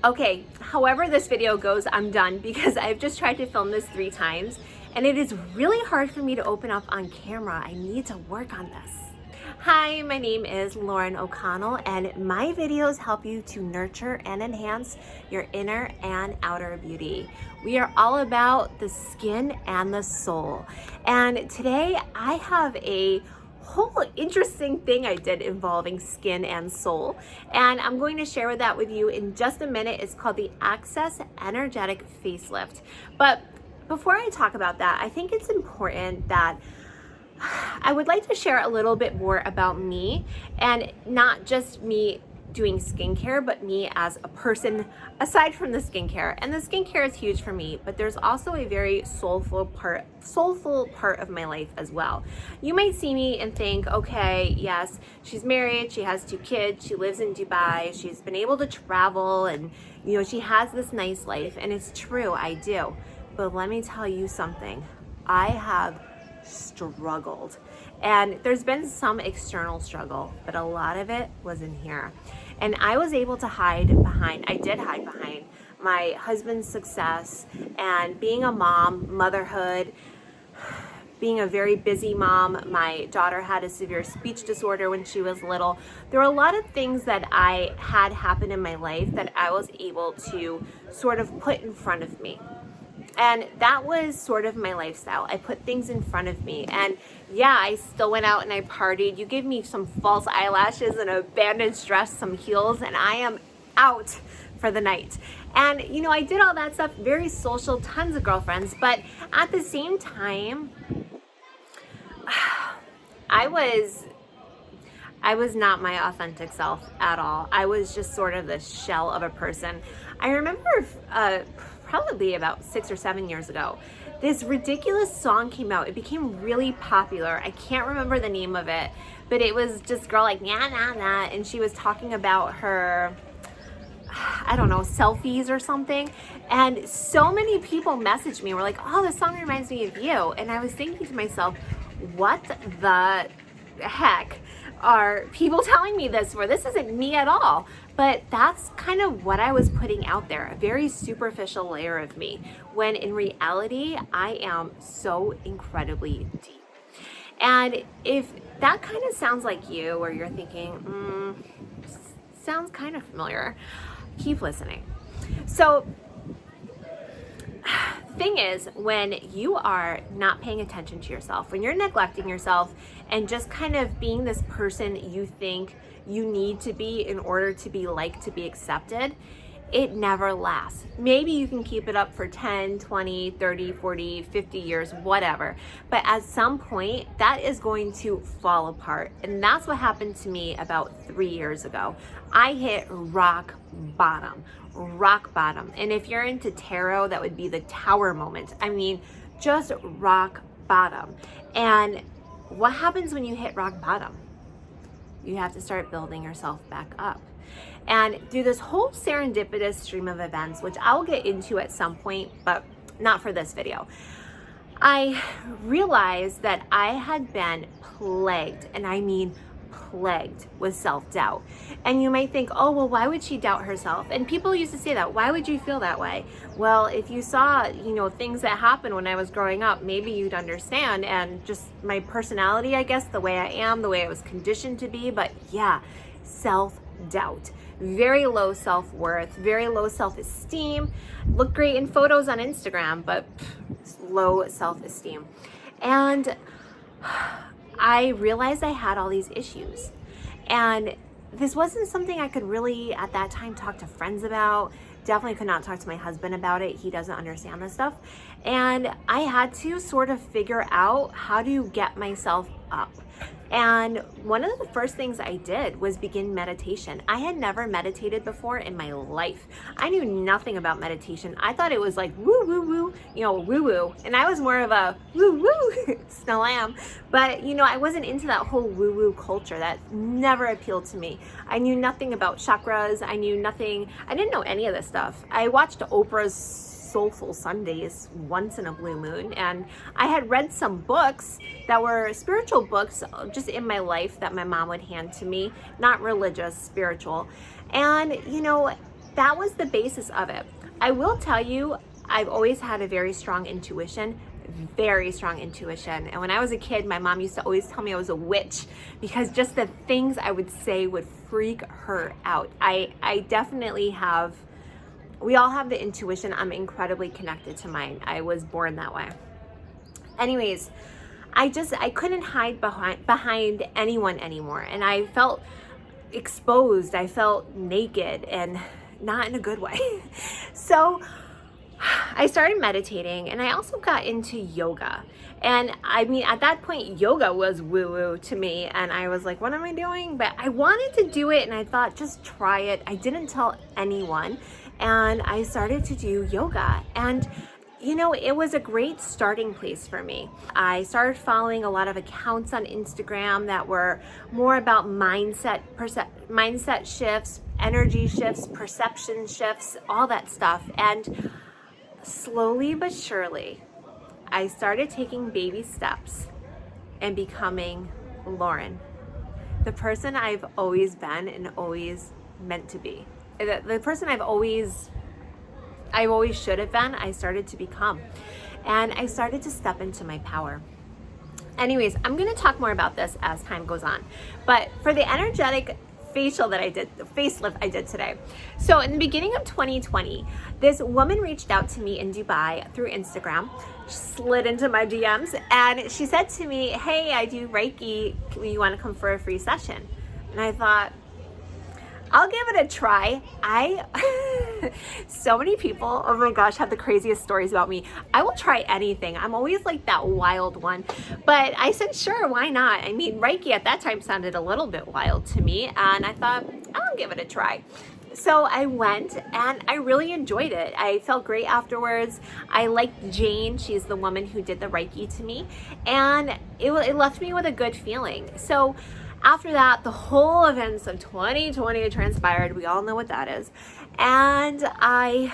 Okay, however this video goes, I'm done because I've just tried to film this 3 times and it is really hard for me to open up on camera. I need to work on this. Hi, my name is Lauren O'Connell and my videos help you to nurture and enhance your inner and outer beauty. We are all about the skin and the soul. And today I have a whole interesting thing I did involving skin and soul, and I'm going to share that with you in just a minute. It's called the Acess Energetic Facelift. But before I talk about that, I think it's important that I would like to share a little bit more about me, and not just me doing skincare, but me as a person aside from the skincare. And the skincare is huge for me, but there's also a very soulful part of my life as well. You might see me and think, okay, yes, she's married, she has 2 kids, she lives in Dubai, she's been able to travel, and she has this nice life. And it's true, I do. But let me tell you something. I have struggled, and there's been some external struggle, but a lot of it was in here. And I was able to I did hide behind my husband's success and being a mom, motherhood, being a very busy mom. My daughter had a severe speech disorder when she was little. There were a lot of things that I had happen in my life that I was able to sort of put in front of me. And that was sort of my lifestyle. I put things in front of me. And yeah, I still went out and I partied. You give me some false eyelashes and a bandage dress, some heels, and I am out for the night. And I did all that stuff, very social, tons of girlfriends. But at the same time, I was not my authentic self at all. I was just sort of the shell of a person. I remember probably about 6 or 7 years ago, this ridiculous song came out. It became really popular. I can't remember the name of it, but it was just girl like nah nah nah, and she was talking about her, I don't know, selfies or something. And so many people messaged me and were like, oh, this song reminds me of you. And I was thinking to myself, what the heck are people telling me this for? This isn't me at all. But that's kind of what I was putting out there, a very superficial layer of me, when in reality, I am so incredibly deep. And if that kind of sounds like you, or you're thinking, sounds kind of familiar, keep listening. So the thing is, when you are not paying attention to yourself, when you're neglecting yourself and just kind of being this person you think you need to be in order to be liked, to be accepted, it never lasts. Maybe you can keep it up for 10, 20, 30, 40, 50 years, whatever. But at some point, that is going to fall apart. And that's what happened to me about 3 years ago. I hit rock bottom. And if you're into tarot, that would be the tower moment. I mean, just rock bottom. And what happens when you hit rock bottom? You have to start building yourself back up. And through this whole serendipitous stream of events, which I'll get into at some point, but not for this video, I realized that I had been plagued, and I mean plagued, with self-doubt. And you might think, oh, well, why would she doubt herself? And people used to say that. Why would you feel that way? Well, if you saw, things that happened when I was growing up, maybe you'd understand. And just my personality, I guess, the way I am, the way I was conditioned to be. But yeah, self-doubt. Very low self-worth, very low self-esteem. Look great in photos on Instagram, but low self-esteem. And I realized I had all these issues. And this wasn't something I could really, at that time, talk to friends about. Definitely could not talk to my husband about it. He doesn't understand this stuff. And I had to sort of figure out how to get myself up. And one of the first things I did was begin meditation. I had never meditated before in my life. I knew nothing about meditation. I thought it was like woo woo woo, woo woo. And I was more of a woo woo, still am. But I wasn't into that whole woo woo culture. That never appealed to me. I knew nothing about chakras. I didn't know any of this stuff. I watched Oprah's Soulful Sundays once in a blue moon, and I had read some books that were spiritual books just in my life that my mom would hand to me, not religious, spiritual. And that was the basis of it. I will tell you, I've always had a very strong intuition. Very strong intuition. And when I was a kid, my mom used to always tell me I was a witch because just the things I would say would freak her out. I definitely have, we all have the intuition. I'm incredibly connected to mine. I was born that way. Anyways, I couldn't hide behind anyone anymore. And I felt exposed. I felt naked, and not in a good way. So I started meditating, and I also got into yoga. And I mean, at that point, yoga was woo-woo to me. And I was like, what am I doing? But I wanted to do it, and I thought, just try it. I didn't tell anyone. And I started to do yoga. And you know, it was a great starting place for me. I started following a lot of accounts on Instagram that were more about mindset shifts, energy shifts, perception shifts, all that stuff. And slowly but surely, I started taking baby steps and becoming Lauren, the person I've always been and always meant to be. The person I always should have been, I started to become. And I started to step into my power. Anyways, I'm going to talk more about this as time goes on. But for the energetic facial that I did, the facelift I did today. So in the beginning of 2020, this woman reached out to me in Dubai through Instagram, slid into my DMs, and she said to me, hey, I do Reiki. You want to come for a free session? And I thought, I'll give it a try. So many people, oh my gosh, have the craziest stories about me. I will try anything. I'm always like that wild one. But I said, sure, why not? I mean, Reiki at that time sounded a little bit wild to me. And I thought, I'll give it a try. So I went, and I really enjoyed it. I felt great afterwards. I liked Jane. She's the woman who did the Reiki to me. And it left me with a good feeling. So after that, the whole events of 2020 transpired. We all know what that is. And I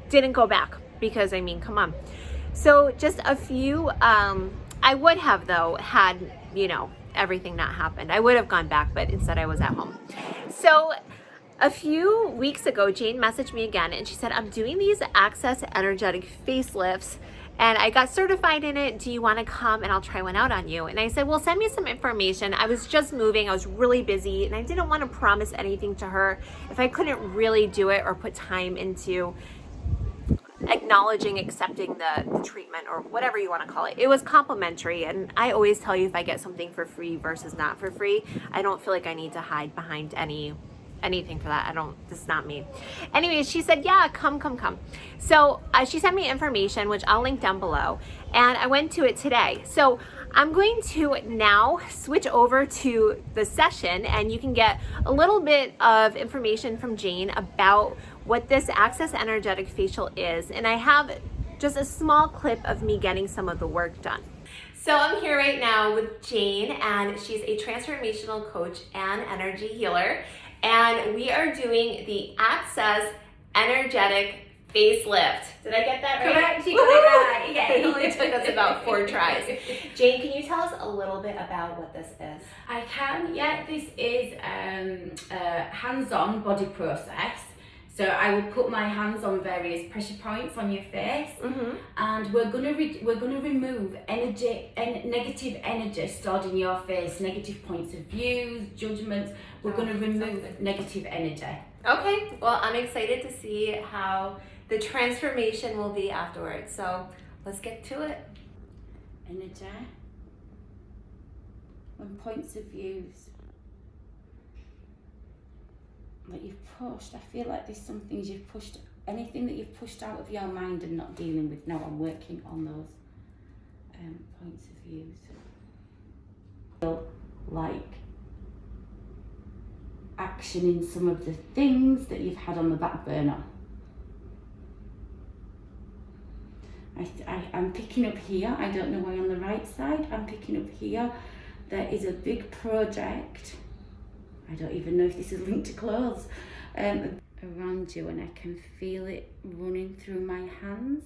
didn't go back because, I mean, come on. So just a few, I would have, though, had, you know, everything not happened. I would have gone back, but instead I was at home. So a few weeks ago, Jane messaged me again, and she said, I'm doing these Acess Energetic Facelifts, and I got certified in it. Do you want to come and I'll try one out on you? And I said, well, send me some information. I was just moving. I was really busy, and I didn't want to promise anything to her if I couldn't really do it or put time into acknowledging, accepting the treatment, or whatever you want to call it. It was complimentary, and I always tell you, if I get something for free versus not for free, I don't feel like I need to hide behind anything for that. This is not me. Anyways, she said, yeah, come. So she sent me information, which I'll link down below, and I went to it today. So I'm going to now switch over to the session, and you can get a little bit of information from Jane about what this Acess Energetic Facial is. And I have just a small clip of me getting some of the work done. So I'm here right now with Jane, and she's a transformational coach and energy healer. And we are doing the Acess Energetic Facelift. Did I get that right? Correct, you got it right. Yeah, it only took us about 4 tries. Jane, can you tell us a little bit about what this is? I can, yeah. This is a hands-on body process. So I will put my hands on various pressure points on your face, and we're gonna remove negative energy stored in your face, negative points of views, judgments. We're gonna remove negative energy. Okay, well, I'm excited to see how the transformation will be afterwards. So let's get to it. Energy and points of views that you've pushed. I feel like there's some things you've pushed, anything that you've pushed out of your mind and not dealing with. Now I'm working on those points of views. Feel like actioning some of the things that you've had on the back burner. I'm picking up here, I don't know why on the right side, I'm picking up here, there is a big project, I don't even know if this is linked to clothes, around you, and I can feel it running through my hands,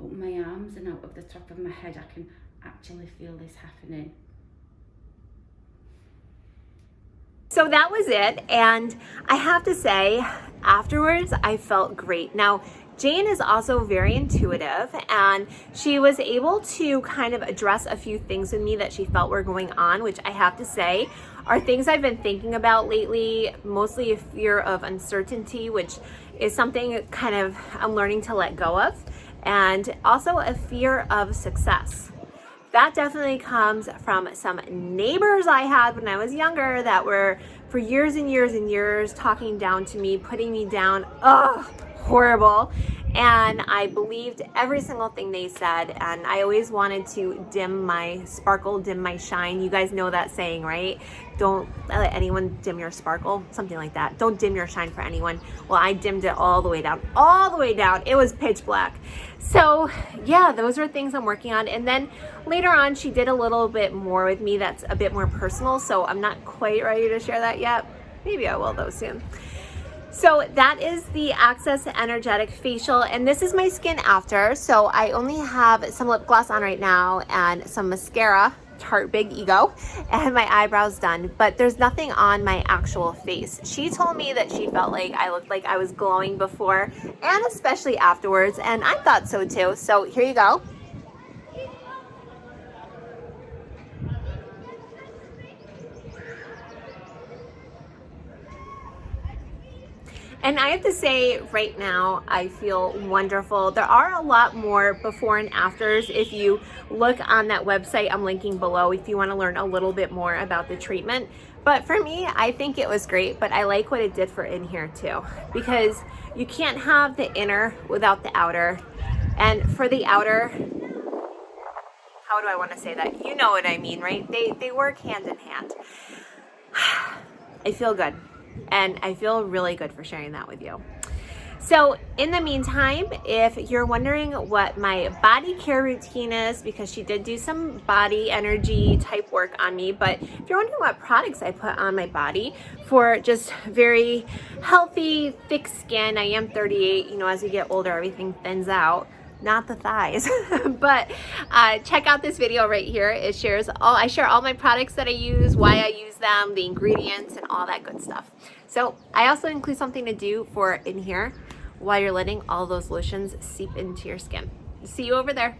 up my arms and out of the top of my head. I can actually feel this happening. So that was it, and I have to say, afterwards, I felt great. Now, Jane is also very intuitive, and she was able to kind of address a few things with me that she felt were going on, which I have to say are things I've been thinking about lately, mostly a fear of uncertainty, which is something kind of I'm learning to let go of, and also a fear of success. That definitely comes from some neighbors I had when I was younger that were for years and years and years talking down to me, putting me down. Ugh, horrible. And I believed every single thing they said, and I always wanted to dim my sparkle, dim my shine. You guys know that saying, right? Don't let anyone dim your sparkle, something like that. Don't dim your shine for anyone. Well, I dimmed it all the way down, all the way down. It was pitch black. So yeah, those are things I'm working on. And then later on, she did a little bit more with me that's a bit more personal, so I'm not quite ready to share that yet. Maybe I will though soon. So that is the Acess Energetic Facial, and this is my skin after. So I only have some lip gloss on right now and some mascara, Tarte Big Ego, and my eyebrows done, but there's nothing on my actual face. She told me that she felt like I looked like I was glowing before and especially afterwards, and I thought so too. So here you go. And I have to say right now, I feel wonderful. There are a lot more before and afters if you look on that website I'm linking below if you want to learn a little bit more about the treatment. But for me, I think it was great, but I like what it did for in here too, because you can't have the inner without the outer. And for the outer, how do I want to say that? You know what I mean, right? They work hand in hand. I feel good. And I feel really good for sharing that with you. So in the meantime, if you're wondering what my body care routine is, because she did do some body energy type work on me, but if you're wondering what products I put on my body for just very healthy, thick skin, I am 38, you know, as we get older, everything thins out. Not the thighs, but check out this video right here. It shares I share all my products that I use, why I use them, the ingredients, and all that good stuff. So I also include something to do for in here while you're letting all those lotions seep into your skin. See you over there.